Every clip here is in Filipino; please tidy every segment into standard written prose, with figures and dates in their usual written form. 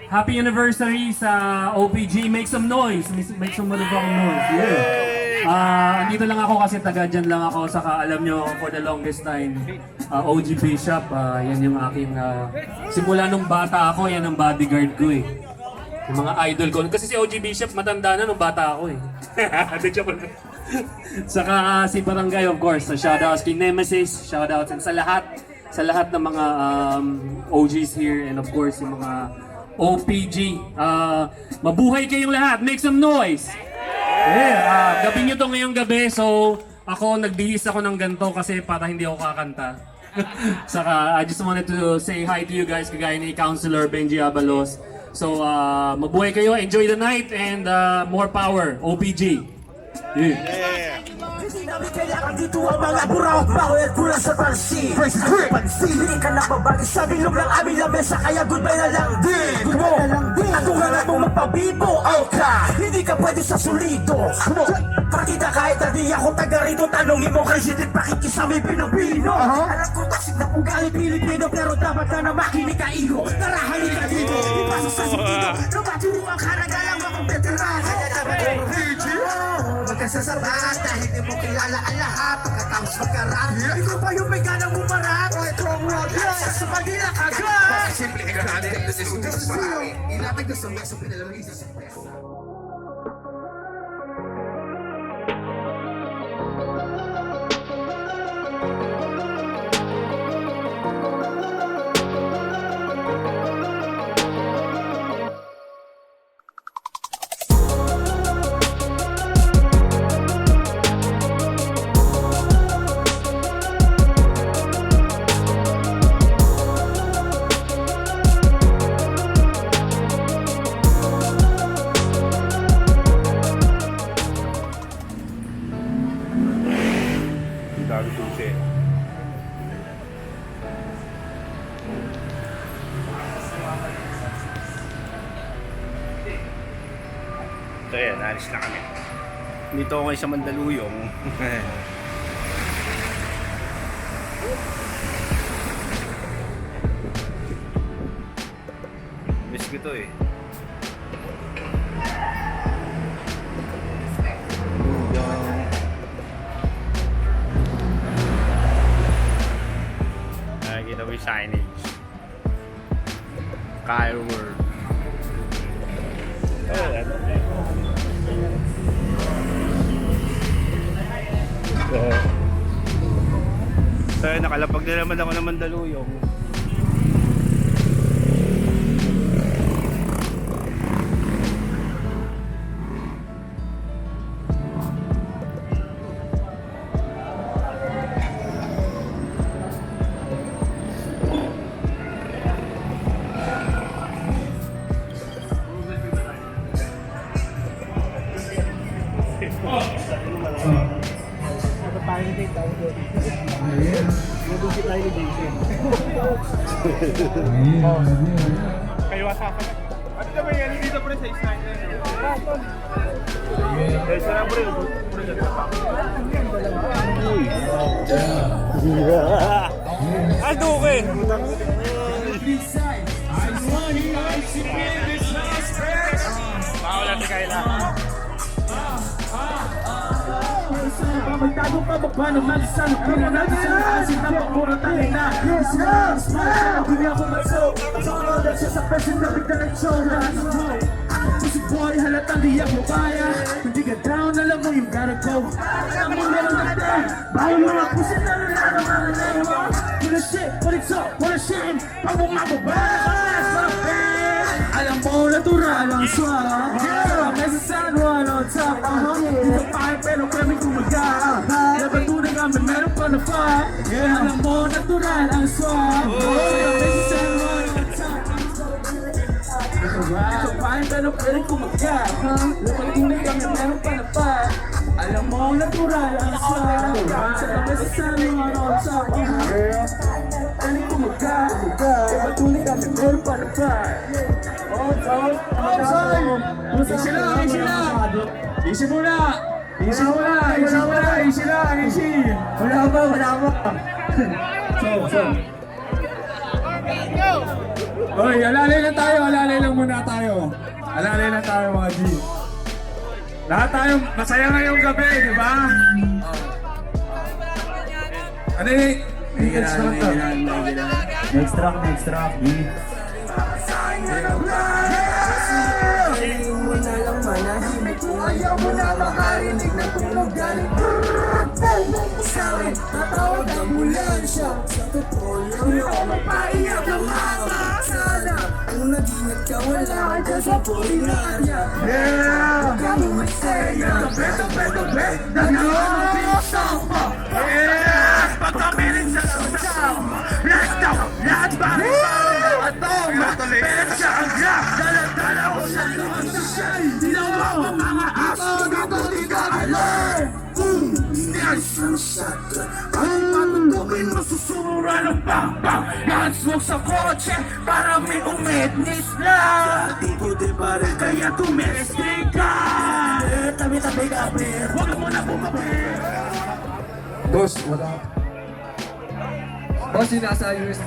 Happy anniversary sa OPG. Make some noise. Make some motherfucking noise. Yeah. Andito lang ako kasi taga dyan lang ako. Saka alam nyo, for the longest time, OG Bishop. Yan yung aking, simula nung bata ako, yan ang bodyguard ko eh. Yung mga idol ko. Kasi si OG Bishop matanda na nung bata ako eh. Saka si Barangay of course. Shoutouts kay Nemesis. Shoutouts and sa lahat ng mga OGs here and of course yung mga OPG. Mabuhay kayong lahat. Make some noise! Yeah, gabi nyo to ngayong gabi. So ako nagbihis ako ng ganito kasi para hindi ako kakanta. Saka I just wanted to say hi to you guys kagaya ni Councilor Benji Abalos. So mabuhay kayo, enjoy the night and more power, OPG. Yeah. Hindi namin kailangan dito ang mga buraw. Bawal pula sa pansin. Hindi ka nakabagay sa bilog ng aming lamesa. Kaya goodbye na lang din. At kung hanap mong magpabibo, ka hindi ka pwede sa solido. Pakita kahit hindi ako taga rito. Tanongin mo kay Sitit pakikisami Pilipino. Alam ko tasig na ugali Pilipino. Pero dapat ka na makinig ka iho. Tara halika dito, ipasok sa sentido. Lumaturo ang karagalang mga veteran. Kaya dapat kayo magkasasabat na hindi mo kilala ang lahat. Pagkatapos magkarap, ikaw pa yung may ganang bumarap. O ito ang world sa magila agad. Simple ka natin ang desisyon sa marami. Ilapag na sa meso pinalamig sa simpreso. Dami susi. So yan, alis na kami. Dito ako sa Mandaluyong. Miss ko to eh. Nakikita mo yung signage. Kyle World. Oh, ano? So, nakalapag na naman ako ng Mandaluyong. Kayo asakan na. Ano na ba yan? Dito pre sa Snyder. Kaya sarang pre. Aldukin! Paula si Kayla. Magtago pa ba paano mag-isang Pura natin sa nakasin na magmura tayo na Yes, yes, smile Hindi ako mag-soap Sa order siya sa person na bigla nag-show Pussy boy, halatang di ako kaya Hindi ka down, alam mo yung gotta go Alam mo meron natin Bawal mo ang pussy na nalalaman na mo What a shit, what it's up, what a shame Pag bumababas, alam mo natural ang swag Nasa San Juan on top Dito pa pero kami kumaga Dapat tunay kami meron pa na pa Alam mo natural ang swag Nasa San Juan on top Dito pa pero kami kumaga Dapat tunay kami meron pa na pa Alam mo natural ang swag Nasa San Juan on top Kami kumaga Dapat tunay kami meron pa na pa Easy lang, easy lang. Easy muna. Easy muna, easy muna, easy lang, easy. Wala pa. So. Oy, alalay lang tayo, alalay lang muna. muna tayo. Alalay na tayo mga G. Lahat tayo masaya ngayong gabi, di ba? Ano yun? Next track. Ayaw mo na makarinig ng tunog galing sa akin, tatawag ang ambulansya. Sa totoo lang ako mapaiyak ng mata. Sana kung nag-ingat ka, wala ka dyan sa pulinarya. Yeah! Huwag ka mo masaya. Tabi! Nag-iisama! Yeah! Pagkamirin sa sama! Let's go! Lahat ba? Atom! Matulis sa agya! Dala-dala ko sa lumas sa siyay! Ginawa ko mga aso! Dito! Alert! Isang shotgun kahit patutukin mo susura ng bang-bang Yan smoke sa kotse para may umednis lang Di ko di pa rin kaya tumesting ka Tabi-tabi gabi Huwag mo na bumabir Boss, what up? Boss, yung nasa USB.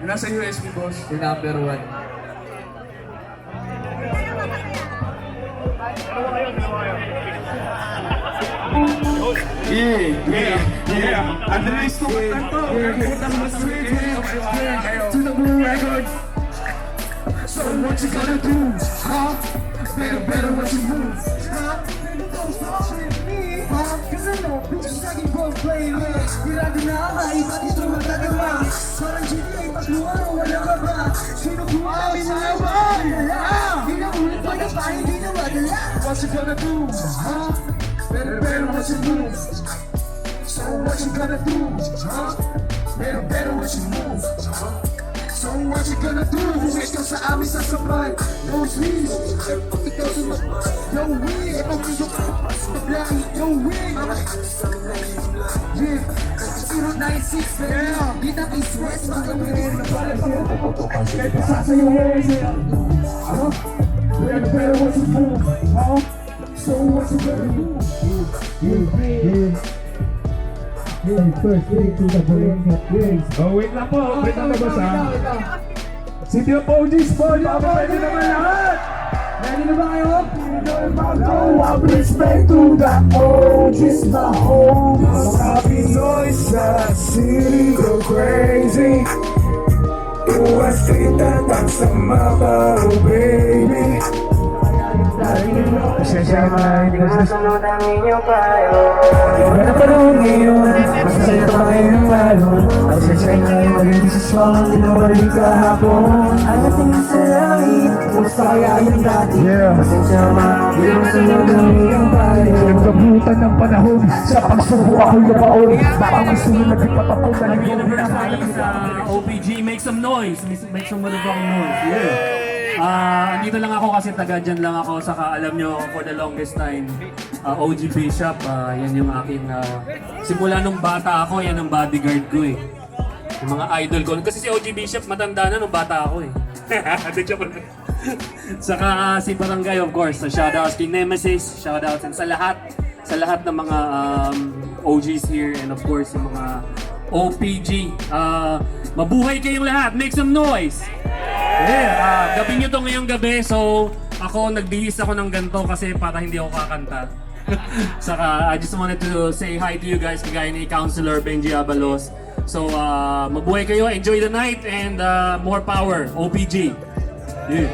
Yung nasa USB, boss. Yung number 1. Yeah. Andres ko kanto. Putang maswit. To the Blue Records. So what you gonna do? Huh? Better what you move. Cause I know bitches lagi ball playlist. Grabe na kakaiba dito magagawa. Parang GTA pagluwang wala ka ba? Sino kuha kami na ba? Di na ulit pa na pa hindi na madala. What you gonna do? Huh? Better what you move. So what you gonna do? Huh? Better what you move. So what you gonna do? Huwag ka sa amin sasabay. No sleeves. Pag ikaw sumabay. No way. Pag ikaw sumabay. No way. Yeah. 096 Yeah. Kita East West mga mga Kahit sasayo mo rin siya. Huh? Better what you move. Huh? So what you gonna do? Oh, wait lang po. Wait lang po, boss, ha? City of OGs po. Pwede naman lahat. Ready na ba kayo? I'll respect to the OGs, my home. Mga Pinoy sa city go crazy. Tuwas kita tak sama baru, baby. Pasensya naman, hindi ko Sunod ang inyong payo. Iba na panahon ngayon, masasaya pa kayo ng balon. Pasensya na yung maging desisyon, tinawalik kahapon. Ang ating sa langit, Kumusta kaya yung dati? pasensya ma, di mo sunod ang inyong payo. Nagkabutan ng panahon, sa pagsubo ako'y nabaon. Baka gusto nyo nagpapapakot na Bigyan naging naman tayo pinapalag sa OPG. Make some noise. Make some motherfucking noise. Yeah. Andito lang ako kasi taga dyan lang ako. Saka alam nyo, for the longest time, OG Bishop, yan yung aking... simula nung bata ako, yan ang bodyguard ko eh. Yung mga idol ko. Kasi si OG Bishop matanda na nung bata ako eh. Di joke lang. Saka si Barangay, of course. Shoutouts kay Nemesis. Shoutouts and sa lahat ng mga OGs here and of course yung mga OPG. Mabuhay kayong lahat. Make some noise! Yeah, gabi nyo to ngayong gabi. So, ako, nagbihis ako ng ganito kasi para hindi ako kakanta. Saka, I just wanted to say hi to you guys, kagaya ni Councilor Benji Abalos. So, mabuhay kayo, enjoy the night, and more power, OPG. Yeah.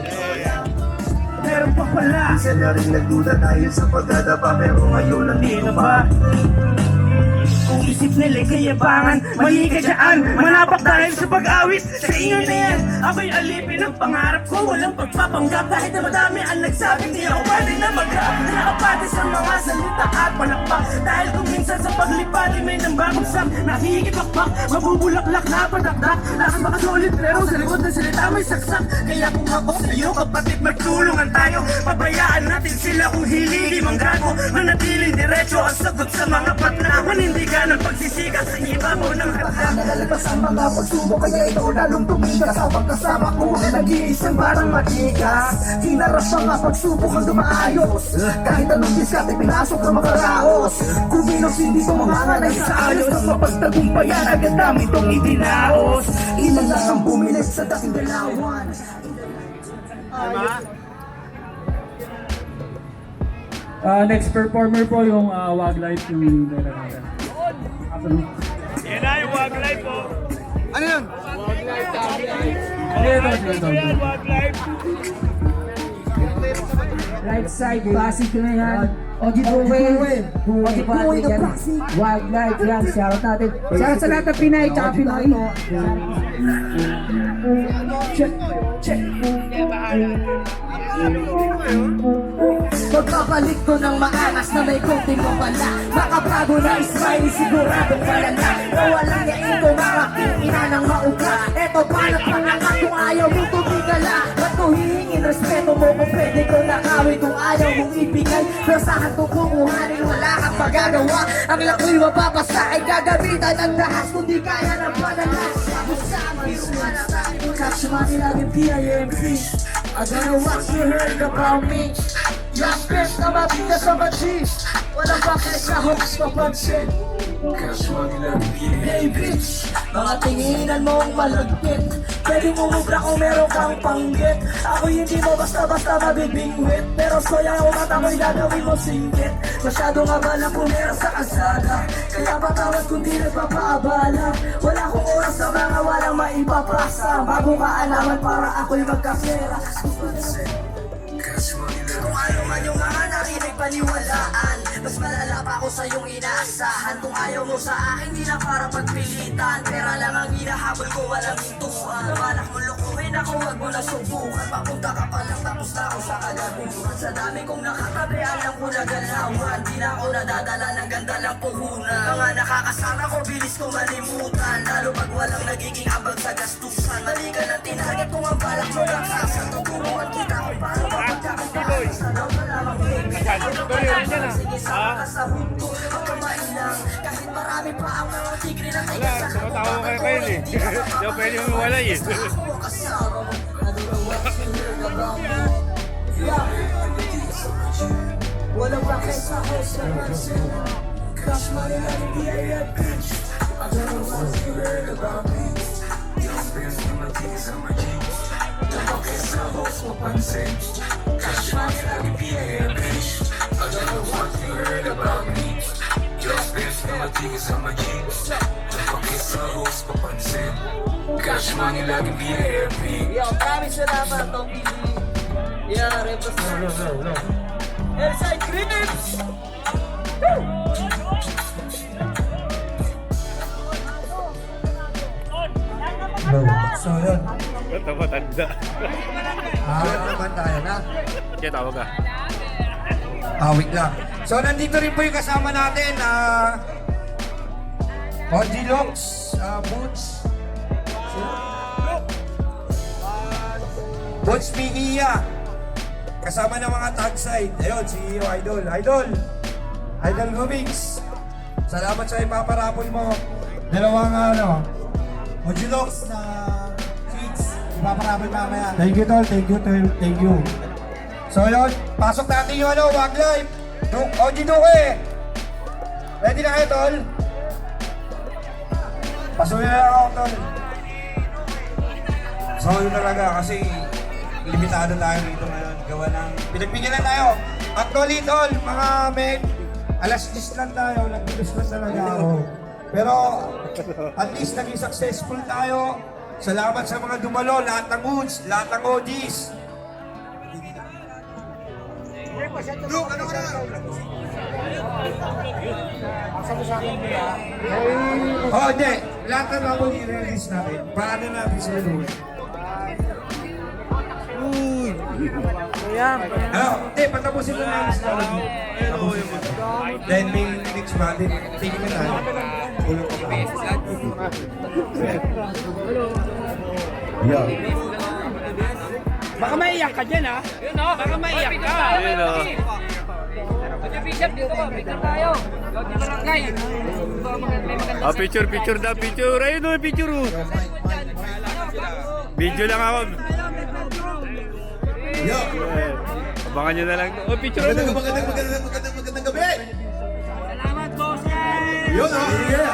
Meron pa pala. Isa na rin nagduda tayo sa pagdadapa, pero ngayon nandito ba? Kung isip nila'y kayabangan, mali ka dyan. Manapak dahil sa pag-awit, sa ingay na yan. Ako'y alipin ang pangarap ko, walang pagpapanggap. Kahit na madami ang nagsabing di ako pwede na mag-rap. Nakapati sa mga salita at palakpak. Dahil kung minsan sa paglipad ay may nambabagsak. Nakikipakpak, mabubulaklak na padakdak. Lakas makasulit pero sa likod ng salita may saksak. Kaya kung ako sa'yo kapatid, magtulungan tayo. Pabayaan natin sila kung hiligi manggago. Manatiling diretso ang sagot sa mga patnawan. Hindi ka ng pagsisika sa ibabaw ng hardap. Nalalabas ang mga pagsubok, kaya ito lalong tumigas. Habang kasama ko, nag-iisang parang matigas. Hinaras ang mga pagsubok ang dumaayos. Kahit anong diskarte, pinasok ng mga raos. Kumilos hindi ko manganganay sa ayos. Nang mapagtagumpayan, agad namin itong itinaos. Ilan lang ang bumilis sa dating galawan. Next performer po yung Wildlife yung dala natin. Yan na yung wildlife po. Ano yun? Wildlife. Right side, Pasig na yan. Oji Duwe. Oji Pasig yan. Wildlife yan. Shoutout natin. Shoutout sa lahat ng Pinay tsaka Pinoy. Check. Pagbabalik ko ng maangas na may konting mapala. Makabago na smiley siguradong malala. Na walang yain ko marating ina ng mauga. Eto palat pangakat kung ayaw mo tumigala. Ba't ko hihingin respeto mo kung pwede ko nakawin kung ayaw mong ibigay. Pero saan ko kukuhanin wala kang magagawa. Ang lako'y mapapasa ay gagamitan ng lahas kung di kaya ng panalas. Kasama yung manatay. Catch money lang yung PIMP. I don't know what you heard about me. Yung bitch na mabigas sa machis. Walang bakit sa hooks papansin. Hey bitch, mga tinginan mong malagkit. Pwede mo mubra kung meron kang panggit. Ako hindi mo basta-basta mabibingwit. Pero soya o mata mo'y gagawin mo singgit. Masyado nga balang pumera sa kasada. Kaya patawad kung di nagpapaabala. Wala akong oras sa mga walang maipapasa. Bago kaalaman para ako'y magkapera. Kung ayaw man yung mga nakinig paniwalaan. Mas malala pa ako sa iyong inaasahan. Kung ayaw mo sa akin, di na para pagpilitan. Pera lang ang hinahabol ko, walang hintuan. Balak mo lukuhin ako, wag mo na subukan. Papunta ka pa lang, tapos na ako sa kalaguran. Sa dami kong nakatabi, alam ko na galawan. Di na ako nadadala ng ganda ng puhunan. Mga nakakasama ko, bilis ko malimutan. Lalo pag walang nagiging abag sa gastusan. Mali ka ng tinagat kung ang balak mo lang sasa. Tuturuan kita kung paano mapagkakataan. Sa daw malamang sige, sama ka sa hundo. Pagkamain lang, kahit marami pa ang mga tigre na tayo sa Tumatawa kayo kayo eh. Hindi ako pwede mawala eh. Walang bakit sa host na person. Cash money na hindi ay bitch. I don't know what you heard about me. Yung spins na matigis sa jeans. Walang bakit sa host mo pansin. Cash money na hindi ay bitch. I don't know what you heard about me. Yung spins na matigis sa jeans. Walang bakit sa host mo pansin. Cash money lagi VIP. Yo, maraming salamat, Tom PG. Yeah, represent. Airside Crips! So yun. Ba't matanda? Naman tayo na. Kaya tawag ka. Wait lang. So nandito rin po yung kasama natin. Oji Lux, Boots. Boots Mia. Kasama ng mga tag side. Ayun, si Idol. Idol Gumings. Salamat sa ipaparapol mo. Dalawang Oji Lux na tweets. Ipaparapol mamaya. Thank you, Tol. Thank you. So yun, pasok natin yung Wildlife. Oji Duke. Ready na kayo, Tol? Pasukin na lang ako, Tol. So yun talaga kasi limitado tayo dito ngayon. Gawa ng pinagpigilan tayo. Actually, Tol, mga men, alas 10 lang tayo. Nag-ilos lang talaga ako. Pero at least naging successful tayo. Salamat sa mga dumalo, lahat ng hoods, lahat ng OGs. Luke, ano ka na? Oh, hindi. Lahat ng mga i-release natin. Paano natin sila doon? Hindi, patapusin na natin sila. Then may next month, tingin mo tayo. Ulong ko pa. Baka maiyak ka dyan ha? Yun o, baka maiyak ka. Ayun o. Bishop, dito ko. Picture tayo. Di barangay. Picture daw, picture. Ayun o, picture o. Video lang ako. Abangan nyo na lang. Picture ano. Magandang gabi! Salamat, boss. Yun o! Yeah!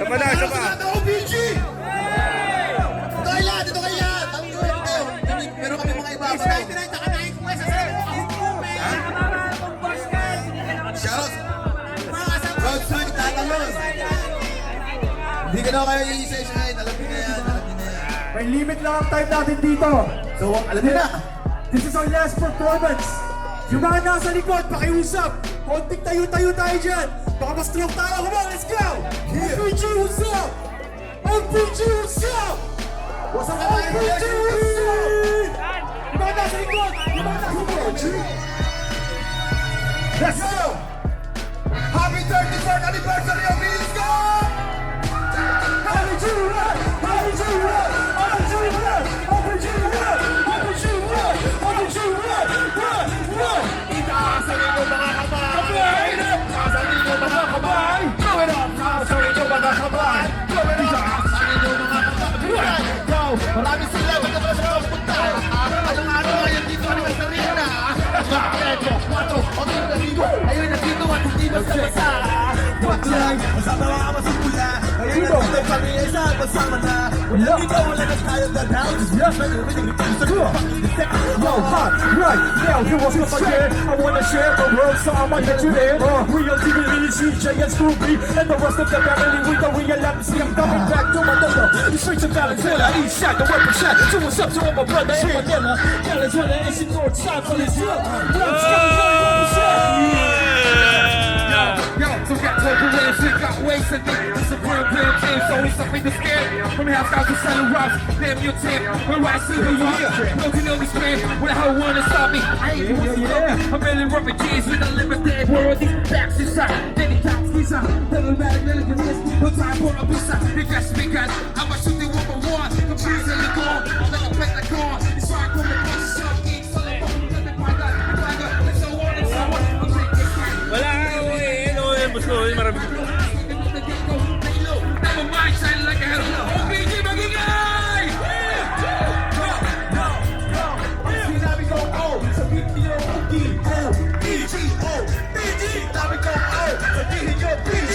Sama na, sama. ginawa kayo i-session, alam niyo na yan. May limit lang ang time natin dito. So, alam niyo na. This is our last performance. Yung mga nasa likod, pakiusap. Konting tayo-tayo tayo dyan. Baka ma-stroke tayo. Come on, let's go! RPG, what's up? RPG, what's up? What's up, RPG, what's up? Yung mga nasa likod, yung mga nasa likod. Let's go! Happy 33rd anniversary of Bilisco! RPG, run! RPG, run! RPG, run! RPG, run! RPG, run! RPG, run! Run! Run! Itaasan ninyo mga kabay! Itaasan ninyo mga kabay! Throw it up! Itaasan ninyo mga kabay! Throw it up! Itaasan ninyo mga kabay! Yo! Marami sila! Ba't naman sa mga punta? Anong araw ngayon dito? Anniversary na! Medyo! 4! O 3 ligo! Ayun na dito at hindi basta-basta! What's lang? Masama mga masipula! Ayun na dito pamilya isa masama na! Wala dito! Wala na tayo down! Yes! Yo, hot, right now, here was my again. I wanna share the world, so I might let you in. Real TV, CJ and Scooby, and the rest of the family. We don't realize, see, I'm coming back to my mother. The streets of Valenzuela, East Side, the weapon shot. So what's up to all my brothers in Manila? Valenzuela, and she north side for this year. Rocks coming down, Yo, so got to the way shit got wasted. This is a real damn team, so it's something to scare. From the house out to Santa Ross, damn your team. Where I see the year, broken on this man. When I wanna stop me, I ain't doing it. I'm really rubbing keys with unlimited. World these backs inside, any times visa. Doesn't matter, none of this. No time for a visa. They got speakers, I'm a shooting 1-for-1. Confused in the car, I'm like a plate like car. It's right from the bus, shop, eat, so they fucking let me find out. And so on and so on. I'm taking it back. Wala ka, gusto ko, marami. Never mind, shine like a hell. OPG magingay! Sinabi ko, oh, sabihin niyo, O-D-O, E-G-O, PG. Sabi ko, oh, sabihin niyo, PG.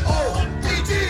Oh, PG.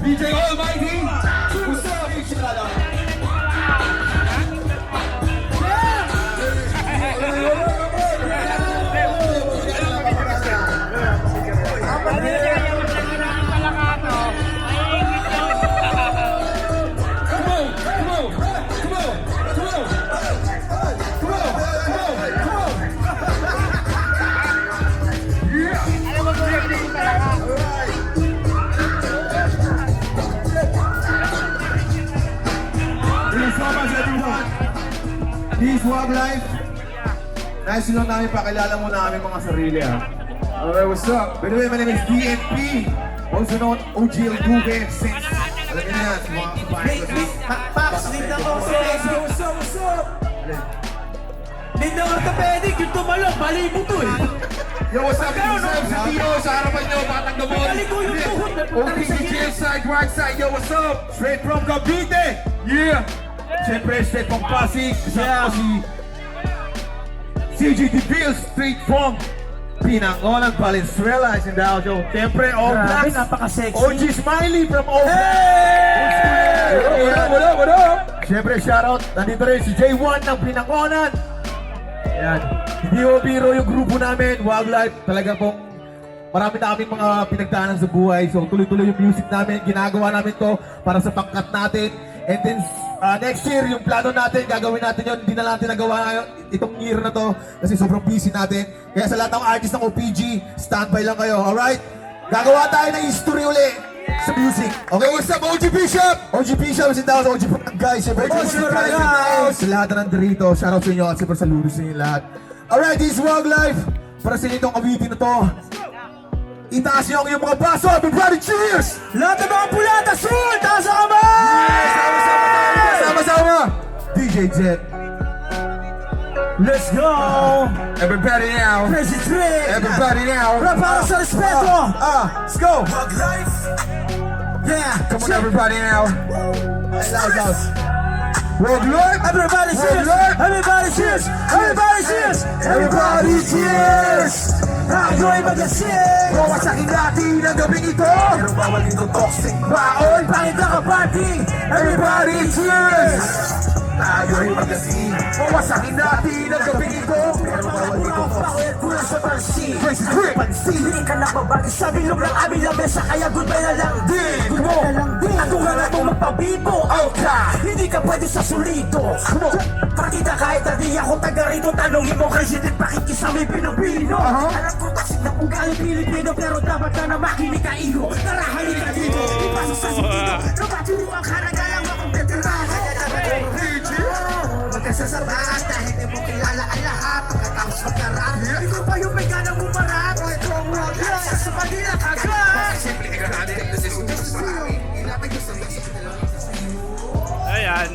DJ Almighty, what's up, Ichirada? This Wag Life. Nice lang namin pakilala muna kami mga sarili ha. Alright, what's up? By the way, my name is DNP. Also known OGL Duque. Alam niyo na yan, sa mga kabayan ko. Pax, Linda Orthopedic. What's up, what's up? Linda Orthopedic, yung tumalong, mali mo to eh. Yo, what's up? This is Tio sa harapan nyo, Batang Gamon. Galing ko yung tuhod, napunta rin sa OPG gilid. side, right side. Yo, what's up? Straight from Cavite. Yeah. Siyempre, straight from Pasig. Kasama ko si CGT Bills, straight from Pinangonan, Valenzuela. Is in the house, yo. Siyempre, All Grabe, Blacks. napaka-sexy. OG Smiley from All Blacks. What up? Siyempre, shoutout. Nandito rin si J1 ng Pinangonan. Yan. Hindi mo biro yung grupo namin, Wildlife. Talaga pong marami na kaming mga pinagdaanan sa buhay. So tuloy-tuloy yung music namin. Ginagawa namin to para sa pangkat natin. And then next year, yung plano natin, gagawin natin yun. Hindi na natin nagawa ngayon itong year na to kasi sobrang busy natin. Kaya sa lahat ng artist ng OPG, standby lang kayo, alright? Gagawa tayo ng history uli sa music. Okay, what's up, OG Bishop? OG Bishop is in the house, OG Guys, siyempre, sa lahat na nandito, shoutout sa inyo at siyempre saludo sa inyo lahat. Alright, this is Wag Life. Para sa inyong kabitin na to. Itaas niyo ang iyong mga baso. Everybody cheers! Lahat ng mga pula, tasun! Taas ang kamay! Sama-sama! DJ Jet. Let's go! Everybody now! Crazy trick! Everybody now! Rap para sa respeto! Let's go! Wag Life! Yeah! Come on everybody now! Loud. Wag Life! Everybody cheers! Everybody cheers! Everybody cheers! Everybody cheers! Tayo'y mag-asing! Wawasakin natin ang gabing ito! Pero bawal ito toxic baon! Pangit na kaparting! Everybody cheers! Tayo'y mag-asing! Wawasakin natin ang gabing ito! Pero bawal ito toxic kulang sa pansin! Crazy Trick! Hindi ka nakabagi sa bilog ng aming lamesa kaya goodbye na lang din! Goodbye na lang din! At kung nga itong magpabibo! Okay! Hindi ka pwede sa solito! Pakita kahit na di ako taga rito tanongin mo Crazy Trick pakikisami Pilipino! Alam ko tasig na kung galing Pilipino pero dapat na makinig ka iho Tara halika ka dito ipasok sa sentido Lumaturo ang karagalang akong veteran Magkasasabahan dahil di mo kilala ang lahat Pagkatapos magkarap ikaw pa yung may ganang bumarap Ito ang Wag Life sa Manila kagad Simple ka natin ang desisyon sa marami Ilapit ko sa message na lang Ayan.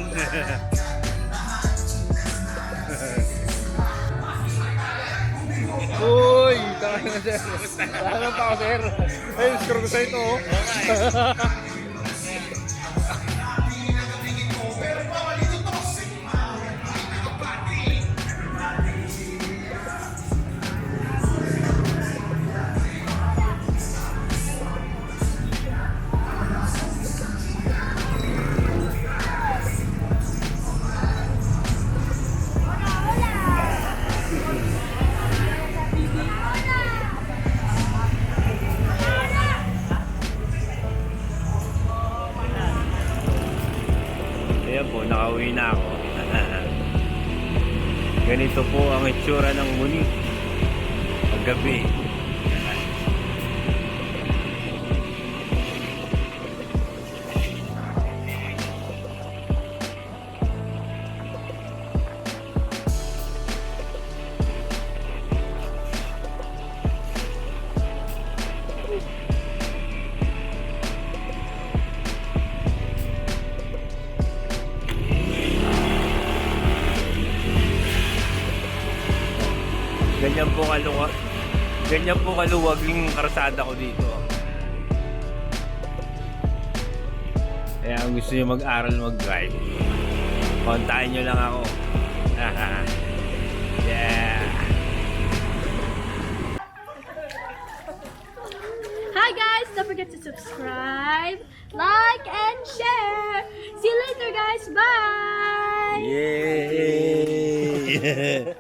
Uy, tama na sir. Tama pa ako sir. Ay, screw ko sa ito. Ayan po, nakauwi na ako. Ganito po ang itsura ng muni. Paggabi. Ganyan po kaluwag yung karsada ko dito. Kaya kung gusto nyo mag-aral mag-drive, kontakin nyo lang ako. Yeah! Hi guys, don't forget to subscribe, like, and share. See you later guys, bye! Yay!